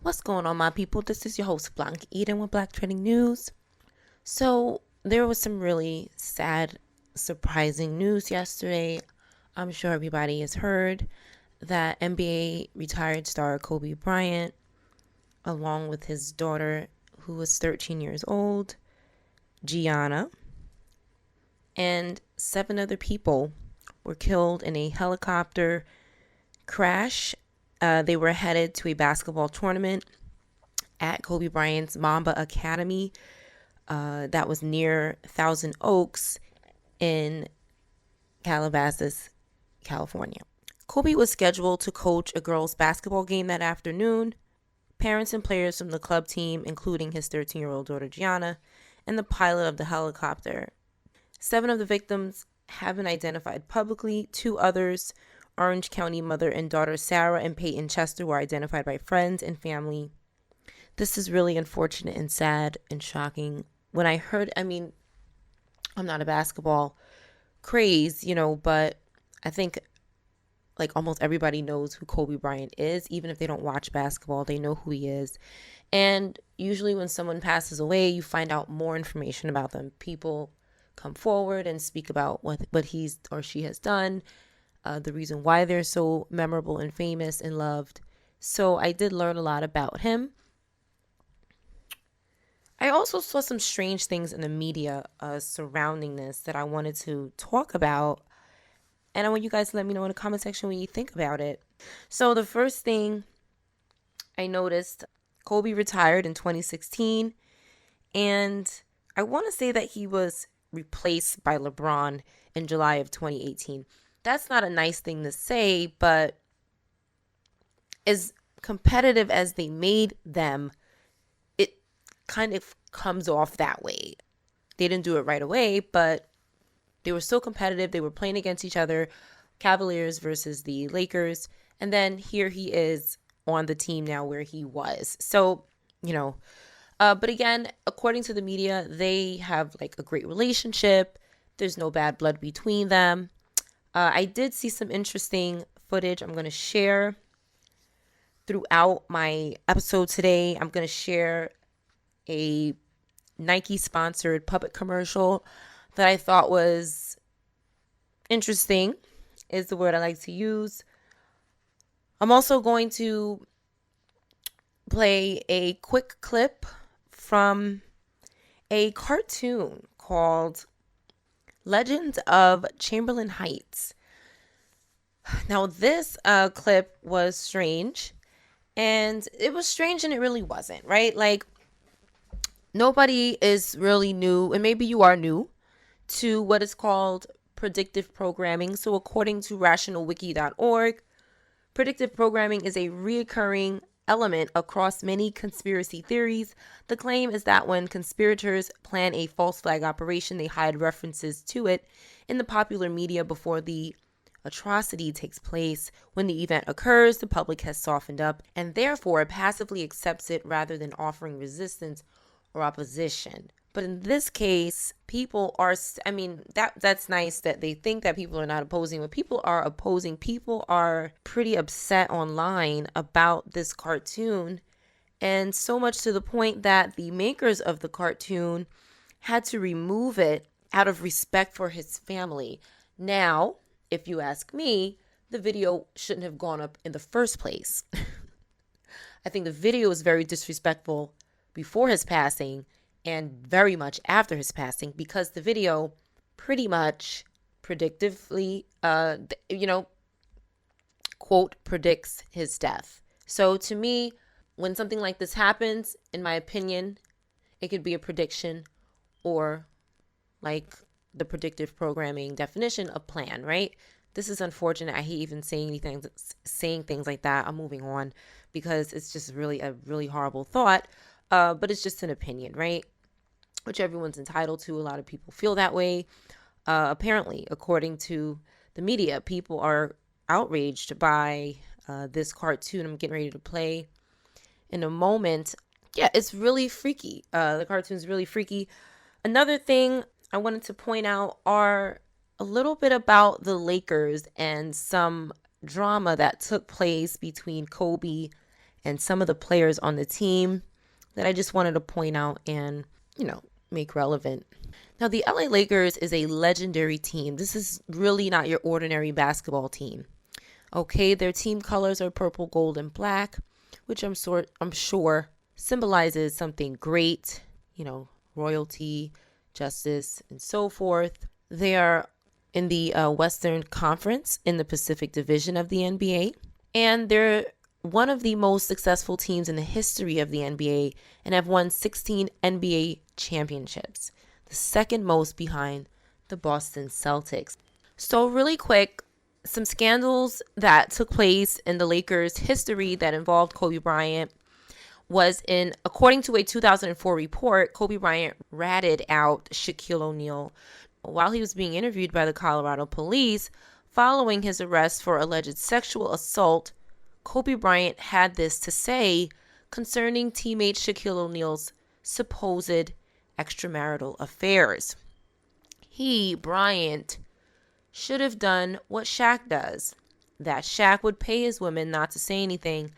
What's going on, my people? This is your host, Blanche Eden with Black Trending News. So, there was some really sad, surprising news yesterday. I'm sure everybody has heard that NBA retired star Kobe Bryant, along with his daughter, who was 13 years old, Gianna, and 7 other people were killed in a helicopter crash. They were headed to a basketball tournament at Kobe Bryant's Mamba Academy that was near Thousand Oaks in Calabasas, California. Kobe was scheduled to coach a girls' basketball game that afternoon. Parents and players from the club team, including his 13-year-old daughter Gianna, and the pilot of the helicopter. 7 of the victims have been identified publicly. 2 others, Orange County mother and daughter Sarah and Peyton Chester, were identified by friends and family. This is really unfortunate and sad and shocking. When I heard, I'm not a basketball craze, but I think like almost everybody knows who Kobe Bryant is. Even if they don't watch basketball, they know who he is. And usually when someone passes away, you find out more information about them. People come forward and speak about what he's or she has done, the reason why they're so memorable and famous and loved. So I did learn a lot about him. I also saw some strange things in the media surrounding this that I wanted to talk about. And I want you guys to let me know in the comment section what you think about it. So the first thing I noticed, Kobe retired in 2016. And I want to say that he was replaced by LeBron in July of 2018. That's not a nice thing to say, but as competitive as they made them, it kind of comes off that way. They didn't do it right away, but they were so competitive. They were playing against each other, Cavaliers versus the Lakers. And then here he is on the team now where he was. So, but again, according to the media, they have like a great relationship. There's no bad blood between them. I did see some interesting footage I'm going to share throughout my episode today. I'm going to share a Nike sponsored puppet commercial that I thought was interesting, is the word I like to use. I'm also going to play a quick clip from a cartoon called Legends of Chamberlain Heights. Now, this clip was strange, and it was strange and it really wasn't, right? Like, nobody is really new, and maybe you are new to what is called predictive programming. So according to rationalwiki.org, predictive programming is a recurring element across many conspiracy theories. The claim is that when conspirators plan a false flag operation, they hide references to it in the popular media before the atrocity takes place. When the event occurs, the public has softened up and therefore passively accepts it rather than offering resistance or opposition. But in this case, people are, that's nice that they think that people are not opposing, but people are opposing. People are pretty upset online about this cartoon, and so much to the point that the makers of the cartoon had to remove it out of respect for his family. Now, if you ask me, the video shouldn't have gone up in the first place. I think the video is very disrespectful before his passing and very much after his passing, because the video pretty much predictively, quote, predicts his death. So to me, when something like this happens, in my opinion, it could be a prediction or like the predictive programming definition, a plan, right? This is unfortunate. I hate even saying things like that. I'm moving on because it's just really a really horrible thought. But it's just an opinion, right? Which everyone's entitled to. A lot of people feel that way. Apparently, according to the media, people are outraged by this cartoon I'm getting ready to play in a moment. Yeah, it's really freaky. The cartoon's really freaky. Another thing I wanted to point out are a little bit about the Lakers and some drama that took place between Kobe and some of the players on the team that I just wanted to point out and, make relevant. Now, the LA Lakers is a legendary team. This is really not your ordinary basketball team. Okay, their team colors are purple, gold, and black, which I'm sure symbolizes something great, royalty, justice, and so forth. They are in the Western Conference in the Pacific Division of the NBA, and they're one of the most successful teams in the history of the NBA and have won 16 NBA championships, the second most behind the Boston Celtics. So really quick, some scandals that took place in the Lakers' history that involved Kobe Bryant was according to a 2004 report, Kobe Bryant ratted out Shaquille O'Neal while he was being interviewed by the Colorado police following his arrest for alleged sexual assault. Kobe Bryant had this to say concerning teammate Shaquille O'Neal's supposed extramarital affairs. Bryant, should have done what Shaq does. That Shaq would pay his women not to say anything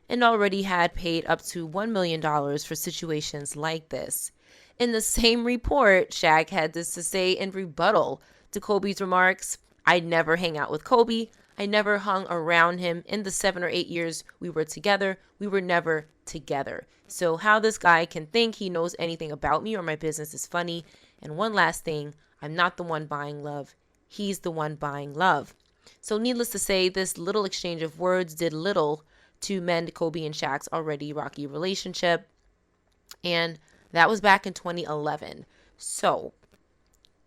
and already had paid up to $1 million for situations like this. In the same report, Shaq had this to say in rebuttal to Kobe's remarks, "I never hang out with Kobe. I never hung around him. In the 7 or 8 years we were together, we were never together. So how this guy can think he knows anything about me or my business is funny. And one last thing, I'm not the one buying love. He's the one buying love." So needless to say, this little exchange of words did little to mend Kobe and Shaq's already rocky relationship. And that was back in 2011. So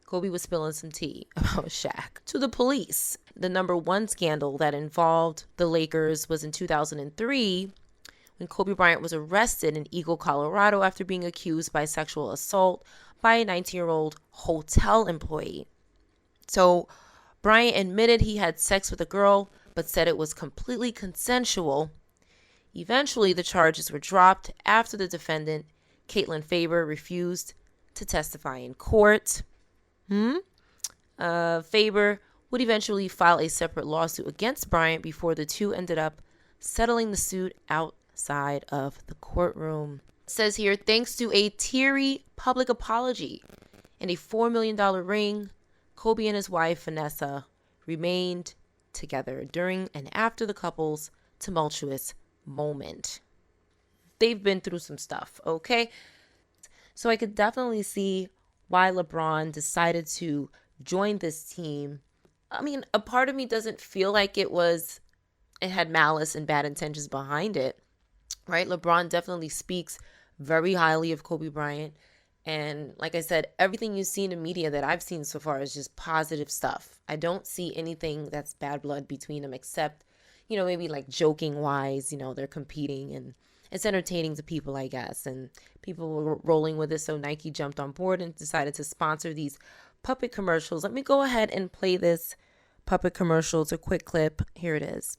Kobe was spilling some tea about Shaq to the police. The number one scandal that involved the Lakers was in 2003 when Kobe Bryant was arrested in Eagle, Colorado after being accused by sexual assault by a 19-year-old hotel employee. So Bryant admitted he had sex with a girl, but said it was completely consensual. Eventually, the charges were dropped after the defendant, Caitlin Faber, refused to testify in court. Faber would eventually file a separate lawsuit against Bryant before the two ended up settling the suit outside of the courtroom. It says here, thanks to a teary public apology and a $4 million ring, Kobe and his wife, Vanessa, remained together during and after the couple's tumultuous moment. They've been through some stuff, okay? So I could definitely see why LeBron decided to join this team. I mean, a part of me doesn't feel like it had malice and bad intentions behind it, right? LeBron definitely speaks very highly of Kobe Bryant. And like I said, everything you see in the media that I've seen so far is just positive stuff. I don't see anything that's bad blood between them except, maybe like joking wise, they're competing and it's entertaining to people, I guess. And people were rolling with it. So Nike jumped on board and decided to sponsor these puppet commercials. Let me go ahead and play this puppet commercial. It's a quick clip. Here it is.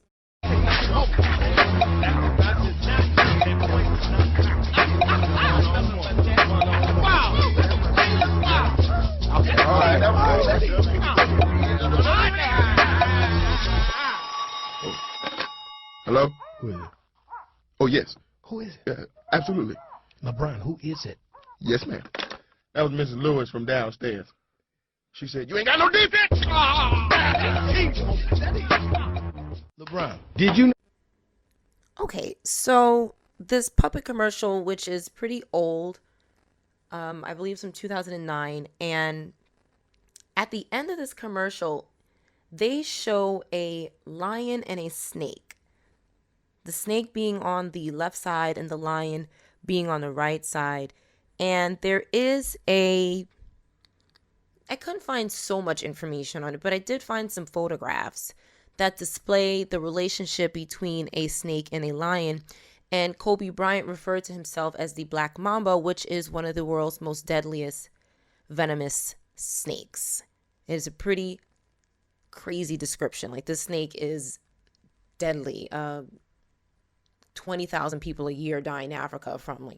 Hello? Who is it? Oh, yes. Who is it? Yeah, absolutely. LeBron, who is it? Yes, ma'am. That was Mrs. Lewis from downstairs. She said, "You ain't got no defense!" LeBron, did you know? Okay, so this puppet commercial, which is pretty old, I believe it's from 2009, and at the end of this commercial, they show a lion and a snake. The snake being on the left side and the lion being on the right side. And there is I couldn't find so much information on it, but I did find some photographs that display the relationship between a snake and a lion. And Kobe Bryant referred to himself as the Black Mamba, which is one of the world's most deadliest venomous snakes. It is a pretty crazy description. Like, this snake is deadly. 20,000 people a year die in Africa from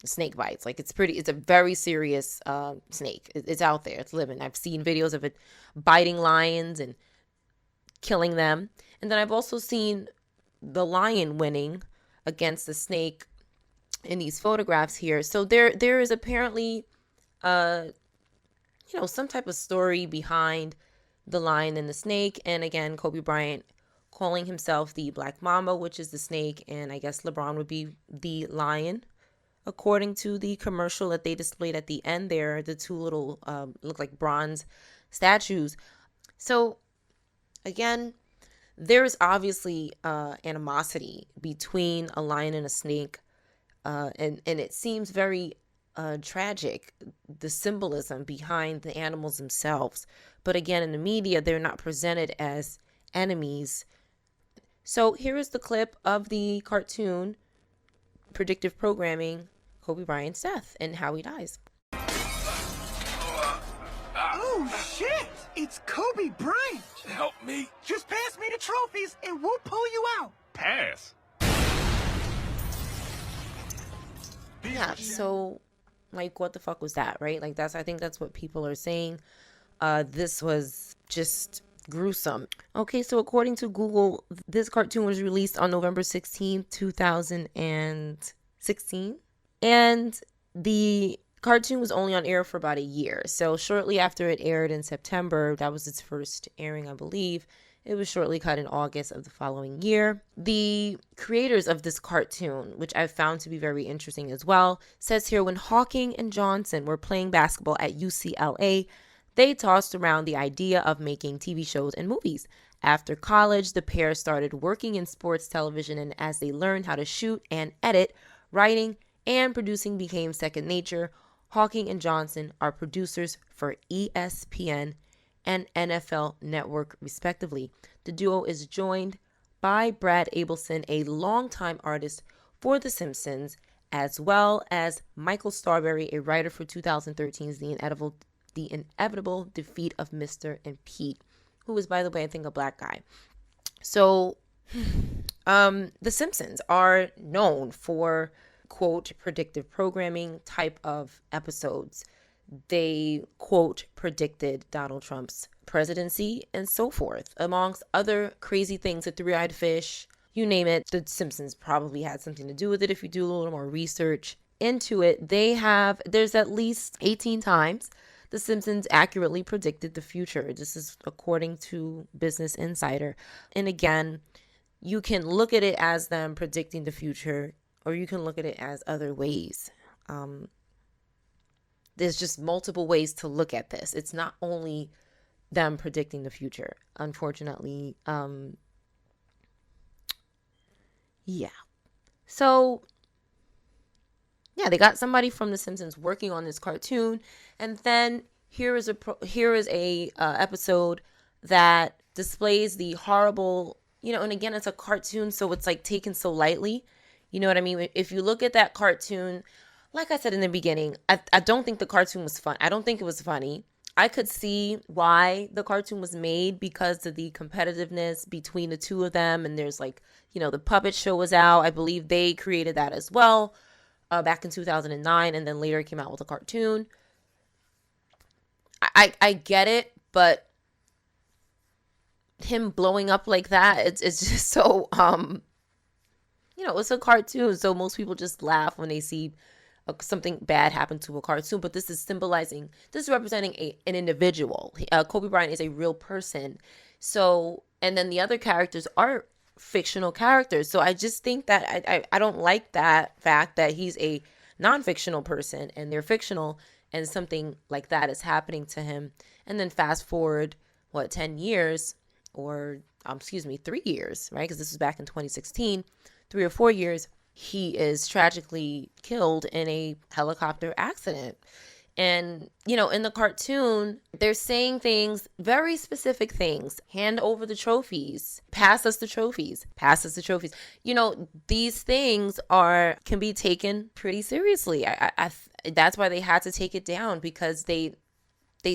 snake bites. Like, it's a very serious snake. It's out there. It's living. I've seen videos of it biting lions and killing them. And then I've also seen the lion winning against the snake in these photographs here. So there is apparently some type of story behind the lion and the snake. And again, Kobe Bryant calling himself the Black Mamba, which is the snake, and I guess LeBron would be the lion, according to the commercial that they displayed at the end there. The two little look like bronze statues. So again, there's obviously animosity between a lion and a snake, and it seems very tragic, the symbolism behind the animals themselves. But again, in the media, they're not presented as enemies. So here is the clip of the cartoon Predictive Programming, Kobe Bryant's death and how he dies. Oh shit! It's Kobe Bryant! Help me. Just pass me the trophies and we'll pull you out. Pass. Yeah, so like what the fuck was that, right? Like I think that's what people are saying. This was just gruesome. Okay, so according to Google, this cartoon was released on November 16th, 2016. And the cartoon was only on air for about a year. So shortly after it aired in September, that was its first airing, I believe. It was shortly cut in August of the following year. The creators of this cartoon, which I found to be very interesting as well, says here, when Hawking and Johnson were playing basketball at UCLA, they tossed around the idea of making TV shows and movies. After college, the pair started working in sports television, and as they learned how to shoot and edit, writing and producing became second nature. Hawking and Johnson are producers for ESPN and NFL Network, respectively. The duo is joined by Brad Abelson, a longtime artist for The Simpsons, as well as Michael Starberry, a writer for 2013's The Inevitable Defeat of Mr. and Pete, who is, by the way, I think a black guy. So, The Simpsons are known for, quote, predictive programming type of episodes. They, quote, predicted Donald Trump's presidency and so forth, amongst other crazy things. The three-eyed fish, you name it. The Simpsons probably had something to do with it if you do a little more research into it. There's at least 18 times The Simpsons accurately predicted the future. This is according to Business Insider. And again, you can look at it as them predicting the future, or you can look at it as other ways. There's just multiple ways to look at this. It's not only them predicting the future, unfortunately. Yeah. So, yeah, they got somebody from The Simpsons working on this cartoon, and then here is a episode that displays the horrible, and again, it's a cartoon, so it's like taken so lightly. You know what I mean? If you look at that cartoon, like I said in the beginning, I don't think the cartoon was fun. I don't think it was funny. I could see why the cartoon was made because of the competitiveness between the two of them. And there's the puppet show was out. I believe they created that as well back in 2009. And then later it came out with a cartoon. I get it, but him blowing up like that, it's just so, it's a cartoon. So most people just laugh when they see something bad happen to a cartoon, but this is representing an individual. Kobe Bryant is a real person. So, and then the other characters are fictional characters. So I just think that I don't like that fact that he's a non-fictional person and they're fictional and something like that is happening to him. And then fast forward, 10 years or, 3 years, right? Because this was back in 2016, 3 or 4 years. He is tragically killed in a helicopter accident. And, in the cartoon, they're saying things, very specific things. Hand over the trophies. Pass us the trophies. Pass us the trophies. These things can be taken pretty seriously. That's why they had to take it down, because they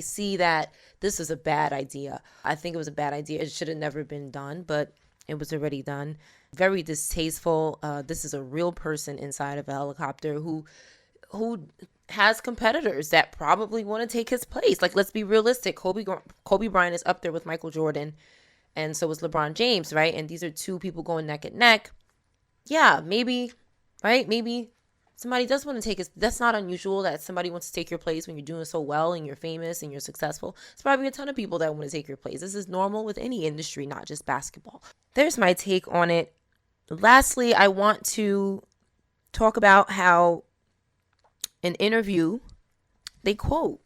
see that this is a bad idea. I think it was a bad idea. It should have never been done, but it was already done. Very distasteful. This is a real person inside of a helicopter who has competitors that probably want to take his place. Let's be realistic. Kobe Bryant is up there with Michael Jordan and so was LeBron James, right? And these are two people going neck and neck. Yeah, maybe, right? Maybe somebody does want to take it. That's not unusual that somebody wants to take your place when you're doing so well and you're famous and you're successful. It's probably a ton of people that want to take your place. This is normal with any industry, not just basketball. There's my take on it. Lastly, I want to talk about how an interview, they quote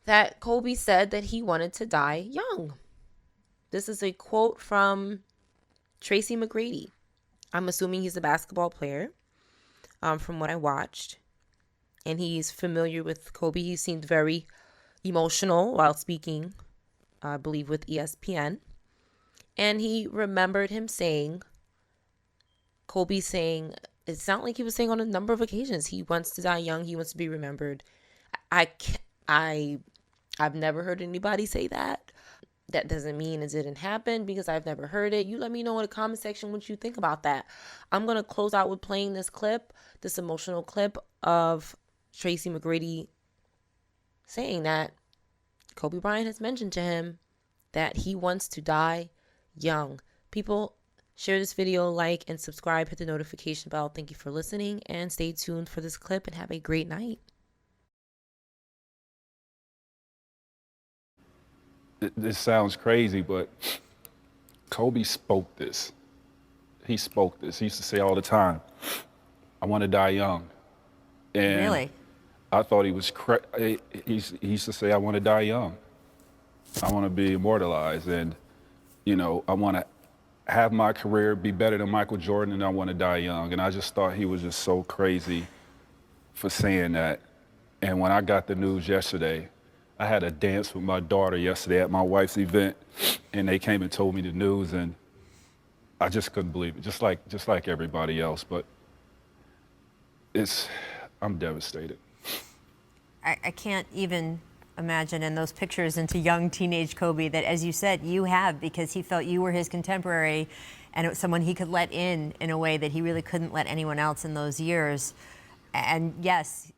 that Kobe said that he wanted to die young. This is a quote from Tracy McGrady. I'm assuming he's a basketball player, from what I watched. And he's familiar with Kobe. He seemed very emotional while speaking, I believe, with ESPN. And he remembered him saying, Kobe saying, it sounded like he was saying on a number of occasions, he wants to die young, he wants to be remembered. I've never heard anybody say that. That doesn't mean it didn't happen because I've never heard it. You let me know in the comment section what you think about that. I'm going to close out with playing this clip, this emotional clip of Tracy McGrady saying that Kobe Bryant has mentioned to him that he wants to die young. People, share this video, like, and subscribe. Hit the notification bell. Thank you for listening, and stay tuned for this clip, and have a great night. This sounds crazy, but Kobe spoke this. He spoke this. He used to say all the time, I want to die young. And really? I thought he was he used to say, I want to die young. I want to be immortalized, and, you know, I want to have my career be better than Michael Jordan, and I want to die young. And I just thought he was just so crazy for saying that. And when I got the news yesterday, I had a dance with my daughter yesterday at my wife's event, and they came and told me the news, and I just couldn't believe it, just like everybody else. But I'm devastated. I can't even imagine in those pictures into young teenage Kobe that, as you said, you have, because he felt you were his contemporary and it was someone he could let in a way that he really couldn't let anyone else in those years. And yes,